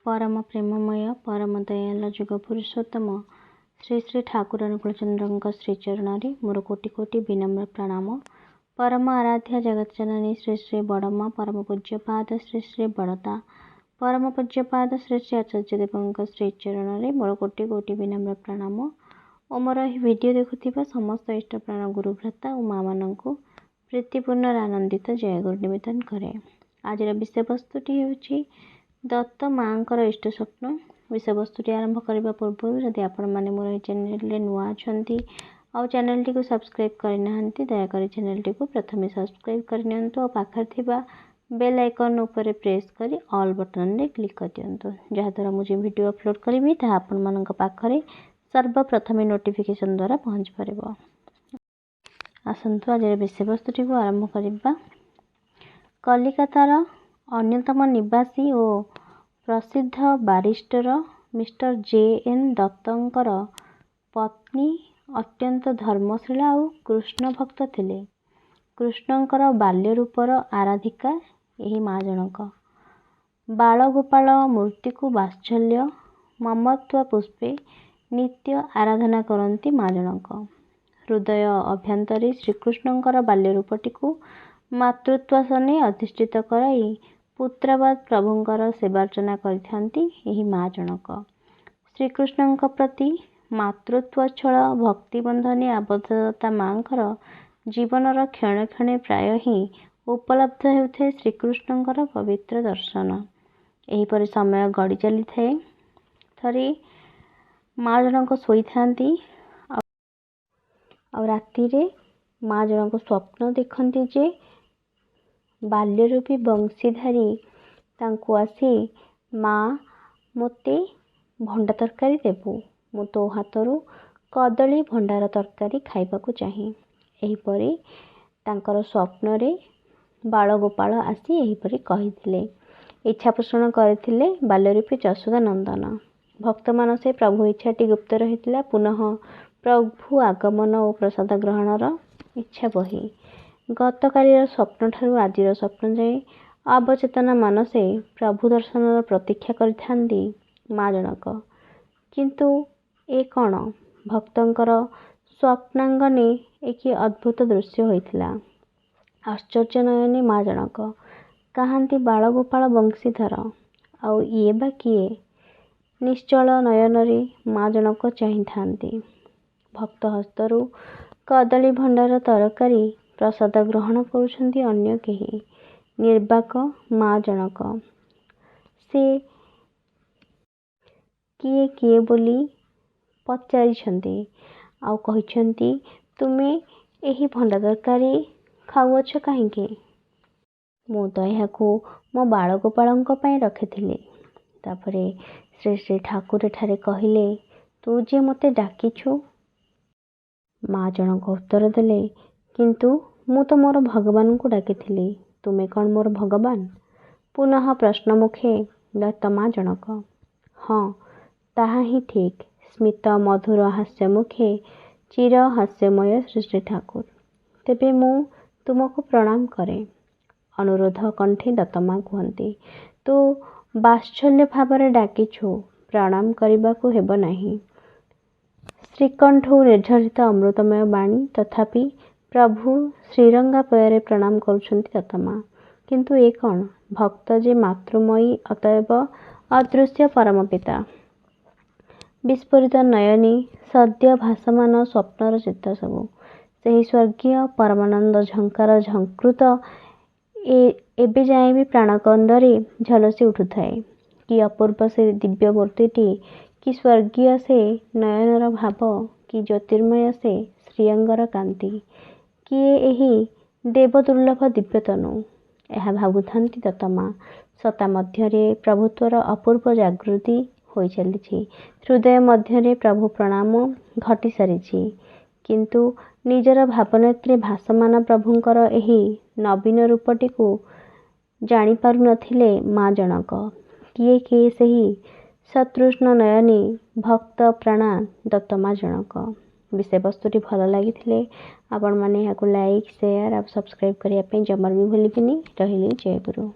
परम प्रेममय परम दयाल जुग पुरुषोत्तम श्री श्री ठाकुर अनुकूलचंद्र श्रीचरण मोर कोटि कोटि विनम्र प्रणाम। परम आराध्या जगत जननी श्री श्री बड़मा परम पूज्यपाद श्री श्री बड़ता परम पूज्यपाद श्री श्री आचार्य देव श्रीचरण मोर कोटि कोटि विनम्र प्रणाम। और मोर वीडियो देखुथिबा समस्त इष्ट प्राण गुरु भ्राता और माँ मानक प्रीतिपूर्ण आनंदित जय गुरु निवेदन करे। आज विषय वस्तुटी होछि दत्त माँकर इष्ट स्वप्न। विषय वस्तुटी आरंभ करने पूर्व जदि आपण मैंने मोर चैनल नुआ अच्छा और चैनल टी को सब्सक्राइब करना दयाकोरी चैनल टी को प्रथम सब्सक्राइब करनी और पाखर थिबा बेल आइकन उपर प्रेस करी ऑल बटन रे क्लिक कर दियंतु जहाँद्वारा मुझे वीडियो अपलोड करी ताहा आपण मानक पाखरे सर्वप्रथम नोटिफिकेशन द्वारा पहुँच पारिबो। आसंतु आज विषय वस्तुटी को आरंभ करबा। कलिकतार अन्यतम निवासी और प्रसिद्ध बारिस्टर मिस्टर जे.एन. दत्तंकर पत्नी अत्यंत धर्मशीला और कृष्ण भक्त थिले। कृष्णंकर बाल्य रूपर आराधिका यही माँ जनक। बालगोपाल मूर्ति को वात्सल्य ममत्व पुष्पे नित्य आराधना करती माँ जनक। हृदय अभ्यंतरे श्रीकृष्णंकर बाल्य रूपटी को मातृत्वासने अधिष्ठित कराई पुत्रवाद प्रभुंकर सेवार्चना करिथांती माँ जनक। श्रीकृष्ण प्रति मातृत्वच्छल भक्तिबंधने आबद्धता माँकर जीवनर क्षण क्षणे प्राय ही उपलब्ध होते श्रीकृष्णंकर पवित्र दर्शन। एहीपरि समय गड़ी चली थाए। थरे माँ जनक शोई थांती और राति रे माँ जनक स्वप्न देखती जे बाल्यरूपी बंशीधारी तांको आसी माँ मोते भंडा तरकारी देबू मु तो हाथरू कदली भंडार तरकारी खाइबाकू चाहे। एहीपरि तांकर स्वप्न रे बालगोपाल आसी एहीपरि कहिथिले इच्छा पोषण करथिले बाल्यरूपी यशोदा नंदन। भक्त मानसे प्रभु इच्छाटी गुप्त रहिथिला पुनः प्रभु आगमन और प्रसाद ग्रहणर इच्छा बही गतकालीर स्वप्न ठारू आजिर स्वप्न जाए अवचेतना मानसे प्रभु दर्शनर प्रतीक्षा करिथांती माँ जनक। किंतु ए कौन भक्तंकर स्वप्नांगने एक अद्भुत दृश्य होइथिला। आश्चर्य नयने माँ जनक कहांती बालगोपाल बंशीधर आउ ये बा किए निश्चल नयनरे माँ जनक चाहि थांती। भक्त हस्तरू कदली भंडार तरकारी प्रसाद ग्रहण करुछंती अन्य केही निर्वाक माँ जनक। से किए किए बोली पचारिछंती आउ कहिछंती तुमे एही भंडा तरकारी खाउअछ काहींके मु तो एहाकू मो बालगोपालंक पई रखिथिली। तापरे श्री श्री ठाकुर ठारे कहिले तू जे मते डाकिछु। माँ जनक उत्तर देले किंतु मु तो मोर भगवान को डाकिथिली तुमे कौन मोर भगवान। पुनः प्रश्न मुखे दत्त माँ जनक हाँ ताहा ही ठीक स्मित मधुर हास्य मुखे चिर हास्यमय श्री श्री ठाकुर तेबे मु तुमको प्रणाम करे। अनुरोध कंठे दत्तमा कहती तू वात्सल्य भावरे डाकिछु प्रणाम करबाकू हेब नाही। श्रीकंठू निर्झरित अमृतमय बाणी तथापि प्रभु श्रीरंगा पୟରେ प्रणाम करुछंती दत्तमा। किंतु ए कौन भक्त जे मातृमयी अतएव अदृश्य परम पिता। विस्फोरित नयनी सद्य भासमान स्वप्नर चित्र सबू से स्वर्गीय परमानंद झंकार झंकृत एबे जाए भी प्राणकंदरे झलसी उठुथाए। कि अपूर्व से दिव्य मूर्तिटी कि स्वर्गीय से नयनर भाव कि ज्योतिर्मय से श्रीअंगर कांति किए एही देव दुर्लभ दिव्यतनु यह भावुथांती दत्तमा। सता मध्यरे प्रभुत्वर अपूर्व जागृति होई चलीछि। हृदय मध्यरे प्रभु प्रणाम घटी सारिछि किंतु निजर भावनेत्रे भासमान प्रभुंकर एही नवीन रूपटी को जानी पारु नथिले माँ जनक। किए किए सही सतृष्ण नयनी भक्त प्राणा दत्तमा जनक। विषय वस्तुटी भल लगी आपण मैंने लाइक शेयर और सब्सक्राइब करने जमार भी भूलिबिनी। रहिली जय गुरु।